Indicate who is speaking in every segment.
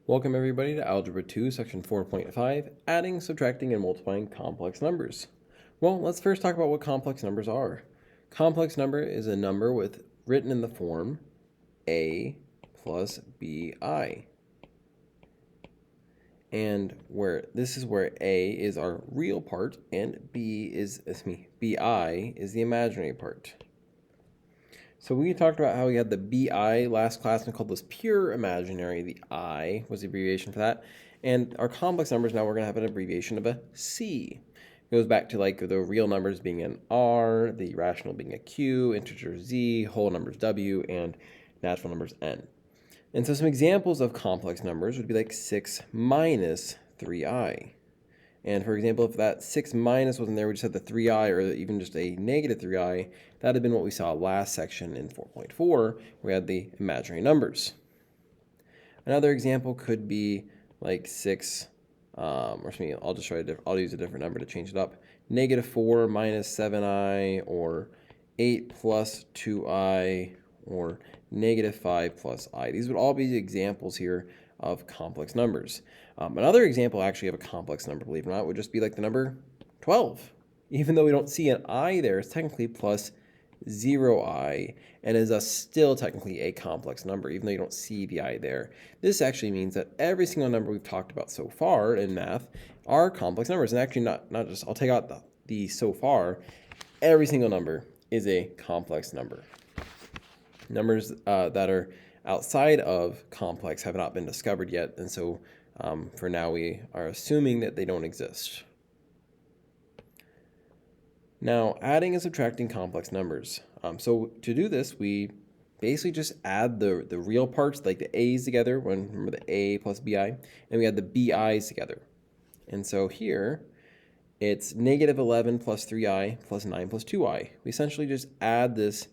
Speaker 1: Welcome everybody to Algebra 2, Section 4.5, adding, subtracting, and multiplying complex numbers. Well, let's first talk about what complex numbers are. Complex number is a number written in the form a plus bi. And this is where a is our real part and bi is the imaginary part. So we talked about how we had the bi last class and called this pure imaginary. The I was the abbreviation for that. And our complex numbers, now we're going to have an abbreviation of a C. It goes back to like the real numbers being an R, the rational being a Q, integer Z, whole numbers W, and natural numbers N. And so some examples of complex numbers would be like 6 minus 3i. And for example, if that 6 minus wasn't there, we just had the 3i or even just a negative 3i, that would have been what we saw last section in 4.4. We had the imaginary numbers. Another example could be like 6, I'll use a different number to change it up. Negative 4 minus 7i, or 8 plus 2i, or negative 5 plus I. These would all be the examples here of complex numbers. Another example actually of a complex number, believe it or not, would just be like the number 12. Even though we don't see an I there, it's technically plus 0i and is still technically a complex number, even though you don't see the I there. This actually means that every single number we've talked about so far in math are complex numbers. And actually not just, I'll take out the so far, every single number is a complex number. Numbers that are outside of complex have not been discovered yet, and so for now we are assuming that they don't exist. Now, adding and subtracting complex numbers. So to do this, we basically just add the real parts, like the a's together, remember the a plus bi, and we add the bi's together. And so here, it's negative 11 plus 3i plus 9 plus 2i. We essentially just add this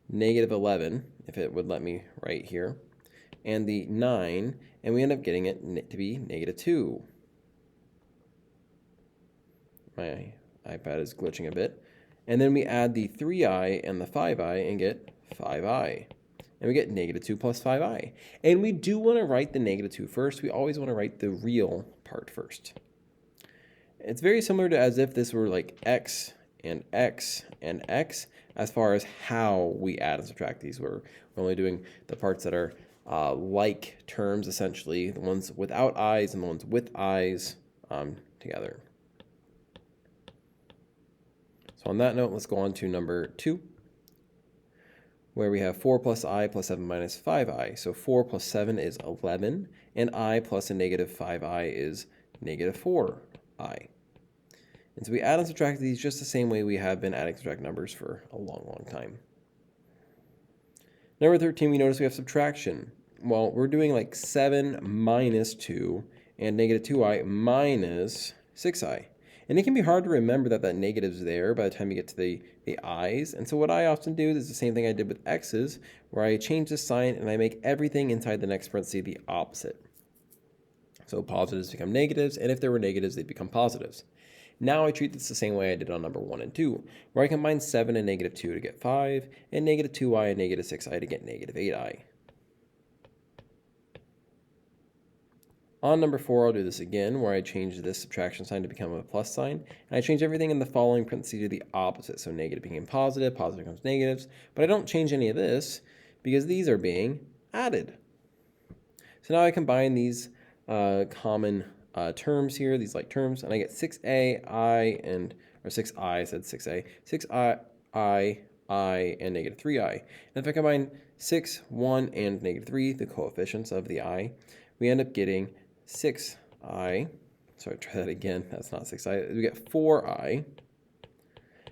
Speaker 1: negative 11, if it would let me write here, and the 9, and we end up getting it to be negative 2. My iPad is glitching a bit. And then we add the 3i and the 5i and get 5i. And we get negative 2 plus 5i. And we do want to write the negative 2 first. We always want to write the real part first. It's very similar to as if this were like x and x and x as far as how we add and subtract these. We're only doing the parts that are like terms, essentially, the ones without i's and the ones with i's together. So on that note, let's go on to number 2, where we have 4 plus I plus 7 minus 5i. So 4 plus 7 is 11, and I plus a negative 5i is negative 4i. And so we add and subtract these just the same way we have been adding and subtract numbers for a long, long time. Number 13, we notice we have subtraction. Well, we're doing like 7 minus 2 and negative 2i minus 6i. And it can be hard to remember that negative's there by the time you get to the i's. And so what I often do is the same thing I did with x's, where I change the sign and I make everything inside the next parenthesis the opposite. So positives become negatives, and if there were negatives, they'd become positives. Now I treat this the same way I did on number 1 and 2, where I combine 7 and negative 2 to get 5, and negative 2i and negative 6i to get negative 8i. On number 4, I'll do this again, where I change this subtraction sign to become a plus sign, and I change everything in the following parentheses to the opposite, so negative became positive, positive becomes negatives, but I don't change any of this because these are being added. So now I combine these common terms here, these like terms, and I get 6i, I said 6a, 6i, and negative 3i. And if I combine 6, 1, and negative 3, the coefficients of the I, we end up getting 6i, sorry, try that again, that's not 6i, we get 4i,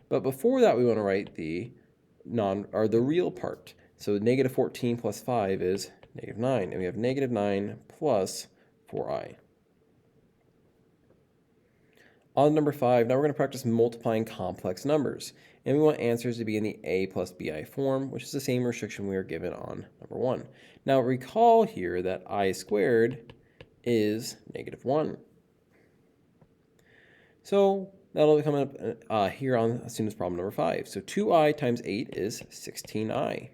Speaker 1: but before that we want to write the real part. So negative 14 plus 5 is negative 9, and we have negative 9 plus 4i. On number 5, now we're going to practice multiplying complex numbers, and we want answers to be in the a plus bi form, which is the same restriction we were given on number 1. Now recall here that I squared is negative 1. So that'll come up here on student's problem number 5. So 2i times 8 is 16i.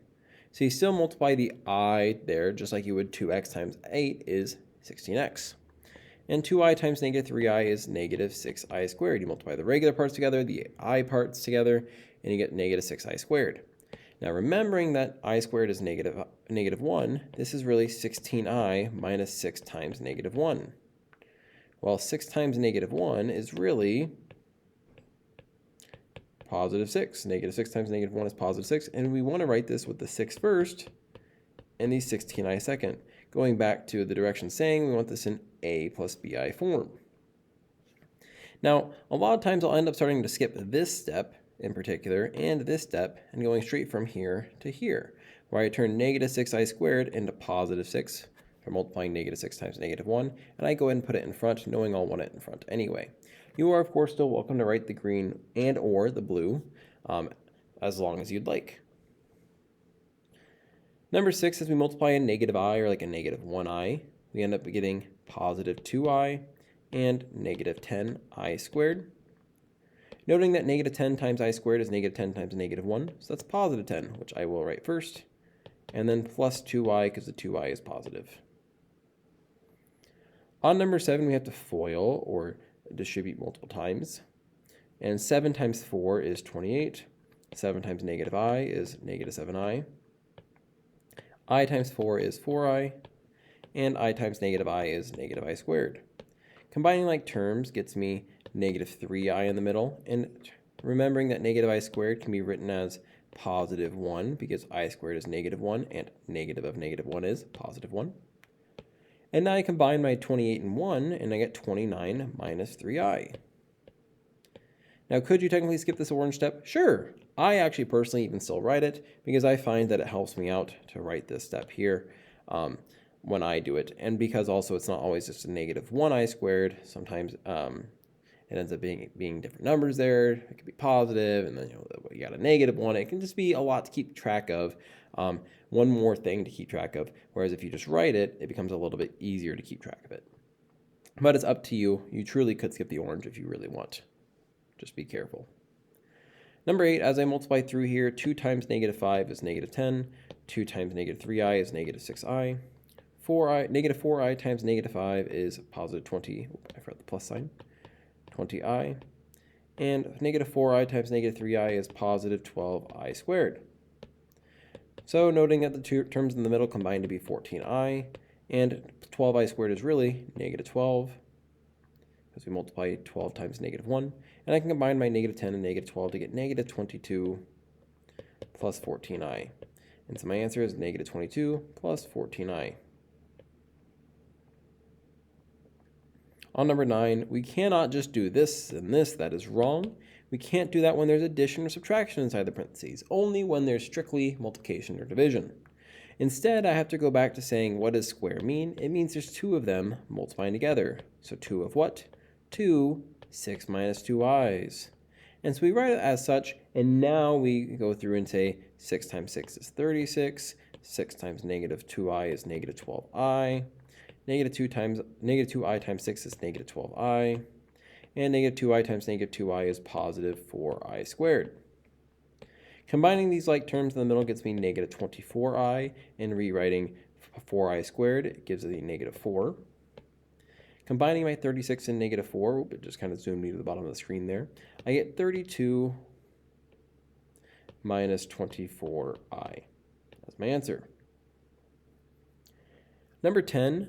Speaker 1: So you still multiply the I there, just like you would 2x times 8 is 16x. And 2i times negative 3i is negative 6i squared. You multiply the regular parts together, the I parts together, and you get negative 6i squared. Now remembering that I squared is negative 1, this is really 16i minus 6 times negative 1. Well, 6 times negative 1 is really positive 6. Negative 6 times negative 1 is positive 6, and we want to write this with the 6 first and the 16i second. Going back to the directions saying we want this in a plus bi form. Now, a lot of times I'll end up starting to skip this step in particular and this step and going straight from here to here, where I turn negative 6i squared into positive 6 for multiplying negative 6 times negative 1, and I go ahead and put it in front, knowing I'll want it in front anyway. You are, of course, still welcome to write the green and or the blue as long as you'd like. Number 6, as we multiply a negative I, or like a negative 1i, we end up getting positive 2i and negative 10i squared. Noting that negative 10 times I squared is negative 10 times negative 1, so that's positive 10, which I will write first, and then plus 2i because the 2i is positive. On number 7, we have to FOIL, or distribute multiple times, and 7 times 4 is 28, 7 times negative I is negative 7i, I times 4 is 4i, and I times negative I is negative I squared. Combining like terms gets me negative 3i in the middle, and remembering that negative I squared can be written as positive 1 because I squared is negative 1 and negative of negative 1 is positive 1. And now I combine my 28 and 1 and I get 29 minus 3i. Now could you technically skip this orange step? Sure. I actually personally even still write it because I find that it helps me out to write this step here when I do it. And because also it's not always just a negative 1i squared, sometimes it ends up being different numbers there. It could be positive, and then you got a negative 1. It can just be a lot to keep track of. One more thing to keep track of, whereas if you just write it, it becomes a little bit easier to keep track of it. But it's up to you. You truly could skip the orange if you really want. Just be careful. Number 8, as I multiply through here, 2 times negative 5 is negative 10. 2 times negative 3i is negative 6i. Negative 4i times negative 5 is positive 20. I forgot the plus sign. 20i. And negative 4i times negative 3i is positive 12i squared. So noting that the two terms in the middle combine to be 14i, and 12i squared is really negative 12, because we multiply 12 times negative 1. And I can combine my negative 10 and negative 12 to get negative 22 plus 14i. And so my answer is negative 22 plus 14i. On number 9, we cannot just do this and this. That is wrong. We can't do that when there's addition or subtraction inside the parentheses, only when there's strictly multiplication or division. Instead, I have to go back to saying, what does square mean? It means there's 2 of them multiplying together. So 2 of what? 2, 6 minus 2i's. And so we write it as such, and now we go through and say 6 times 6 is 36, 6 times negative 2i is negative 12i, negative 2i times 6 is negative 12i, and negative 2i times negative 2i is positive 4i squared. Combining these like terms in the middle gets me negative 24i, and rewriting 4i squared gives me negative 4. Combining my 36 and negative 4, it just kind of zoomed me to the bottom of the screen there, I get 32 minus 24i. That's my answer. Number 10,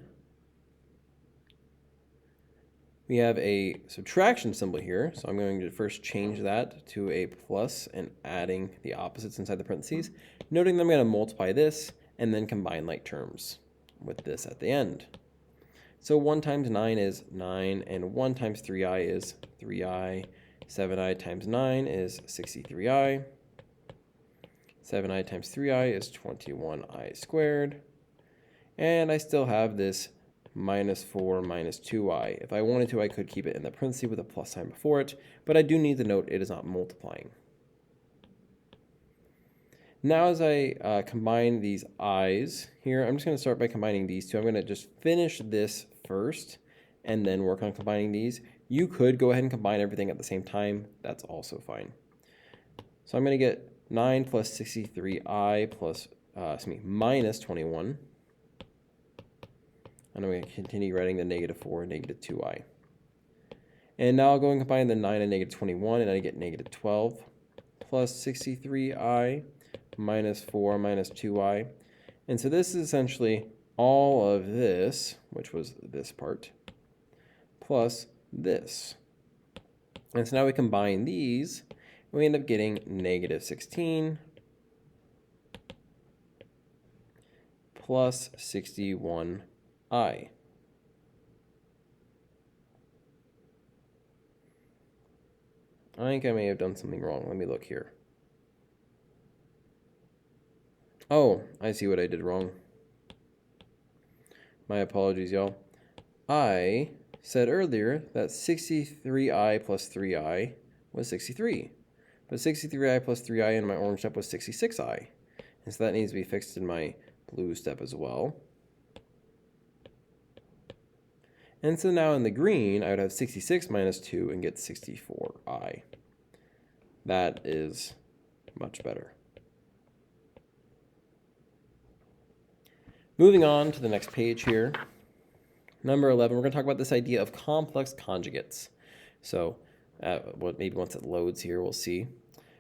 Speaker 1: we have a subtraction symbol here, so I'm going to first change that to a plus and adding the opposites inside the parentheses, noting that I'm going to multiply this and then combine like terms with this at the end. So 1 times 9 is 9, and 1 times 3i is 3i. 7i times 9 is 63i. 7i times 3i is 21i squared. And I still have this minus 4 minus 2i. If I wanted to, I could keep it in the parentheses with a plus sign before it, but I do need to note it is not multiplying. Now as I combine these i's here, I'm just going to start by combining these two. I'm going to just finish this first and then work on combining these. You could go ahead and combine everything at the same time. That's also fine. So I'm going to get 9 plus 63i plus minus 21 And I'm going to continue writing the negative 4 and negative 2i. And now I'll go and combine the 9 and negative 21, and I get negative 12 plus 63i minus 4 minus 2i. And so this is essentially all of this, which was this part, plus this. And so now we combine these, and we end up getting negative 16 plus 61i. I think I may have done something wrong. Let me look here. Oh, I see what I did wrong. My apologies, y'all. I said earlier that 63i plus 3i was 63. But 63i plus 3i in my orange step was 66i. And so that needs to be fixed in my blue step as well. And so now in the green, I would have 66 minus 2 and get 64i. That is much better. Moving on to the next page here. Number 11, we're going to talk about this idea of complex conjugates. So maybe once it loads here, we'll see.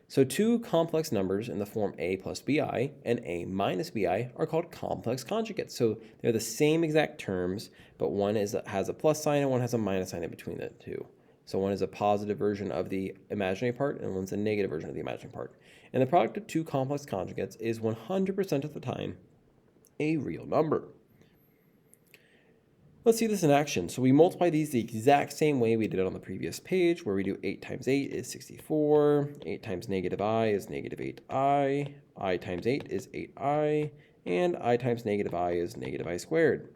Speaker 1: So two complex numbers in the form a plus bi and a minus bi are called complex conjugates. So they're the same exact terms, but one has a plus sign and one has a minus sign in between the two. So one is a positive version of the imaginary part and one's a negative version of the imaginary part. And the product of two complex conjugates is 100% of the time a real number. Let's see this in action. So we multiply these the exact same way we did it on the previous page, where we do 8 times 8 is 64, 8 times negative I is negative 8i, I times 8 is 8i, and I times negative I is negative I squared.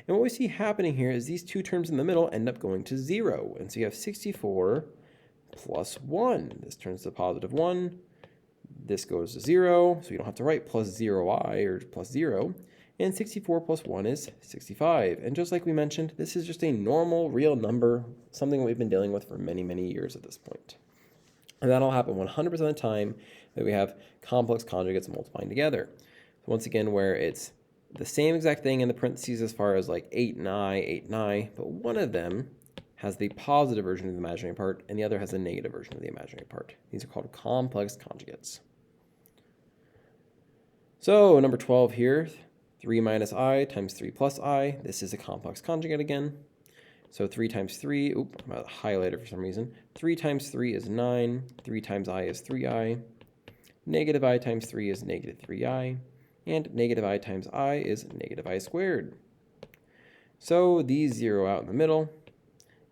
Speaker 1: And what we see happening here is these two terms in the middle end up going to 0. And so you have 64 plus 1. This turns to positive 1. This goes to 0, so you don't have to write plus 0i or plus 0. And 64 plus 1 is 65. And just like we mentioned, this is just a normal real number, something we've been dealing with for many, many years at this point. And that'll happen 100% of the time that we have complex conjugates multiplying together. So once again, where it's the same exact thing in the parentheses as far as like 8 and I, but one of them has the positive version of the imaginary part and the other has a negative version of the imaginary part. These are called complex conjugates. So number 12 here, 3 minus I times 3 plus I. This is a complex conjugate again. So 3 times 3, I'm out of highlighter for some reason. 3 times 3 is 9. 3 times I is 3i. Negative I times 3 is negative 3i. And negative I times I is negative I squared. So these zero out in the middle.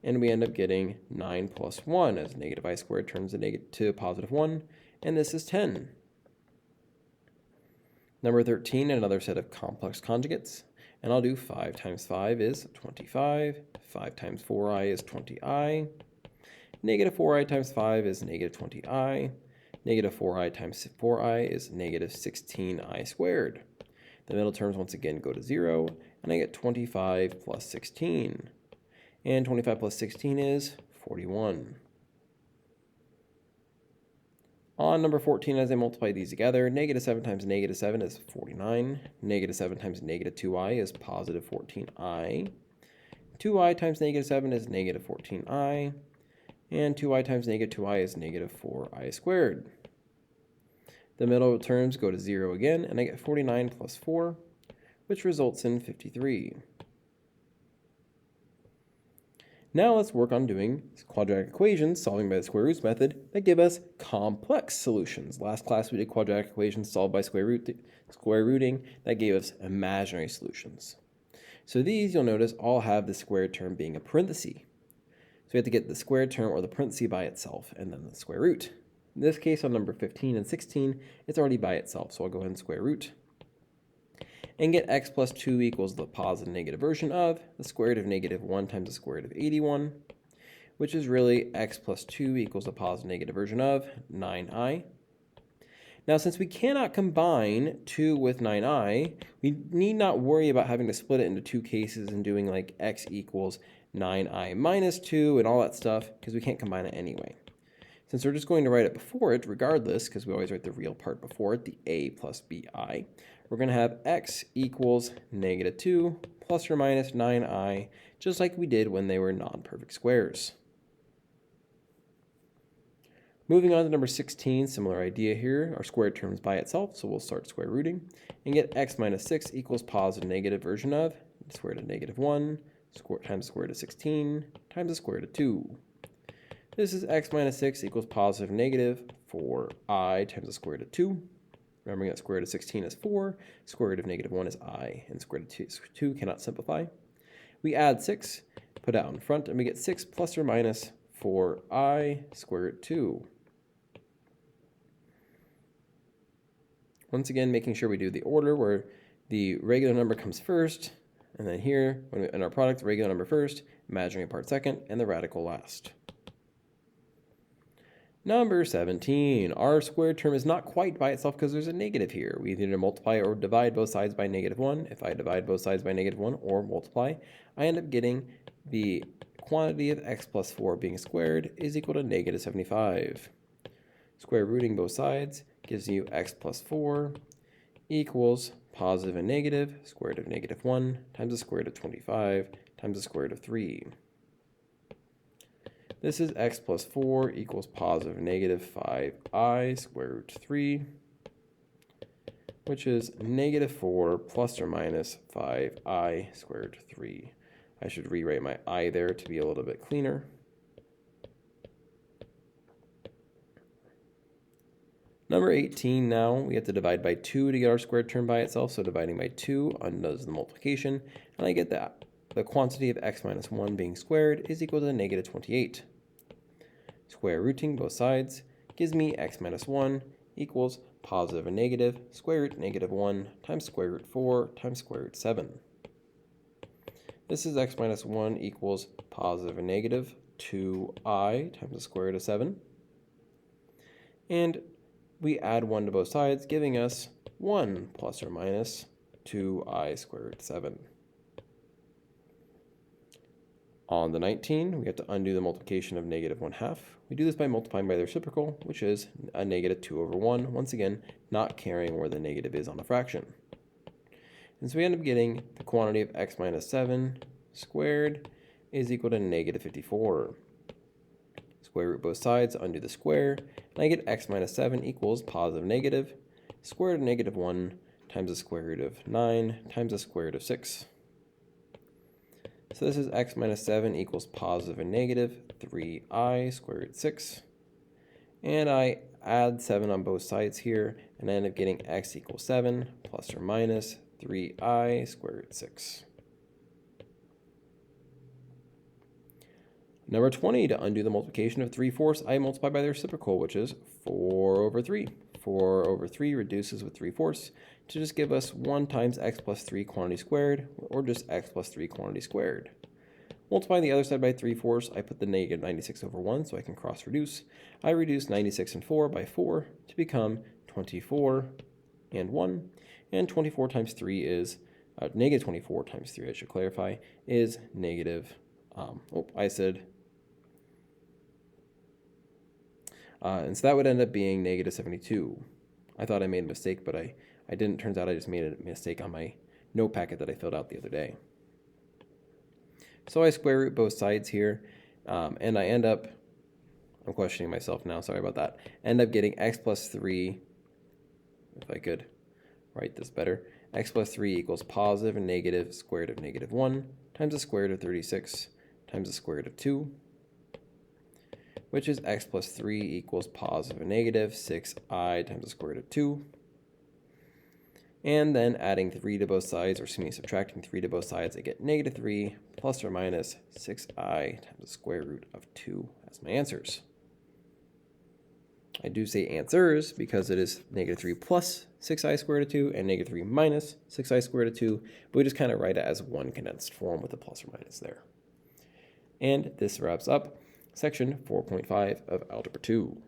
Speaker 1: And we end up getting 9 plus 1 as negative I squared turns to positive 1. And this is 10. Number 13, another set of complex conjugates. And I'll do 5 times 5 is 25. 5 times 4i is 20i. Negative 4i times 5 is negative 20i. Negative 4i times 4i is negative 16i squared. The middle terms once again go to 0, and I get 25 plus 16. And 25 plus 16 is 41. On number 14, as I multiply these together, negative 7 times negative 7 is 49. Negative 7 times negative 2i is positive 14i. 2i times negative 7 is negative 14i. And 2i times negative 2i is negative 4i squared. The middle terms go to 0 again, and I get 49 plus 4, which results in 53. Now let's work on doing quadratic equations solving by the square roots method that give us complex solutions. Last class we did quadratic equations solved by square rooting that gave us imaginary solutions. So these, you'll notice, all have the squared term being a parenthesis. So we have to get the squared term or the parenthesis by itself and then the square root. In this case on number 15 and 16, it's already by itself, so I'll go ahead and square root and get x plus 2 equals the positive negative version of the square root of negative 1 times the square root of 81, which is really x plus 2 equals the positive negative version of 9i. Now, since we cannot combine 2 with 9i, we need not worry about having to split it into two cases and doing like x equals 9i minus 2 and all that stuff, because we can't combine it anyway. Since we're just going to write it before it regardless, because we always write the real part before it, the a plus bi, we're going to have x equals negative 2 plus or minus 9i, just like we did when they were non-perfect squares. Moving on to number 16, similar idea here. Our squared term is by itself, so we'll start square rooting and get x minus 6 equals positive negative version of square root of negative 1 times the square root of 16 times the square root of 2. This is x minus 6 equals positive negative 4i times the square root of 2. Remembering that square root of 16 is 4, square root of negative 1 is I, and square root of 2 cannot simplify. We add 6, put it out in front, and we get 6 plus or minus 4i square root 2. Once again, making sure we do the order where the regular number comes first, and then here, in our product, the regular number first, imaginary part second, and the radical last. Number 17, our squared term is not quite by itself because there's a negative here. We either multiply or divide both sides by negative 1. If I divide both sides by negative 1 or multiply, I end up getting the quantity of x plus 4 being squared is equal to negative 75. Square rooting both sides gives you x plus 4 equals positive and negative square root of negative 1 times the square root of 25 times the square root of 3. This is x plus 4 equals positive and negative 5i square root 3, which is negative 4 plus or minus 5i square root 3. I should rewrite my I there to be a little bit cleaner. Number 18 now, we have to divide by 2 to get our squared term by itself, so dividing by 2 undoes the multiplication, and I get that the quantity of x minus 1 being squared is equal to negative 28. Square rooting both sides gives me x minus 1 equals positive and negative square root negative 1 times square root 4 times square root 7. This is x minus 1 equals positive and negative 2i times the square root of 7. And we add 1 to both sides, giving us 1 plus or minus 2i square root 7. On the 19, we have to undo the multiplication of negative 1/2. We do this by multiplying by the reciprocal, which is a negative 2 over 1, once again, not caring where the negative is on a fraction. And so we end up getting the quantity of x minus 7 squared is equal to negative 54. Square root both sides, undo the square, and I get x minus 7 equals positive negative square root of negative 1 times the square root of 9 times the square root of 6. So this is x minus 7 equals positive and negative 3i square root 6. And I add 7 on both sides here, and I end up getting x equals 7 plus or minus 3i square root 6. Number 20, to undo the multiplication of 3/4, I multiply by the reciprocal, which is 4 over 3. 4 over 3 reduces with 3/4 to just give us 1 times x plus 3 quantity squared, or just x plus 3 quantity squared. Multiplying the other side by 3/4, I put the negative 96 over 1 so I can cross reduce. I reduce 96 and 4 by 4 to become 24 and 1. And 24 times 3 is, negative 24 times 3, I should clarify, is negative, and so that would end up being negative 72. I thought I made a mistake, but I didn't. Turns out I just made a mistake on my note packet that I filled out the other day. So I square root both sides here, and I end up, I'm questioning myself now, sorry about that, end up getting x plus 3, if I could write this better, x plus 3 equals positive and negative square root of negative 1 times the square root of 36 times the square root of 2, which is x plus 3 equals positive and negative 6i times the square root of 2. And then adding 3 to both sides, or subtracting 3 to both sides, I get negative 3 plus or minus 6i times the square root of 2 as my answers. I do say answers because it is negative 3 plus 6i squared root of 2 and negative 3 minus 6i squared root of 2, but we just kind of write it as one condensed form with a plus or minus there. And this wraps up section 4.5 of Algebra 2.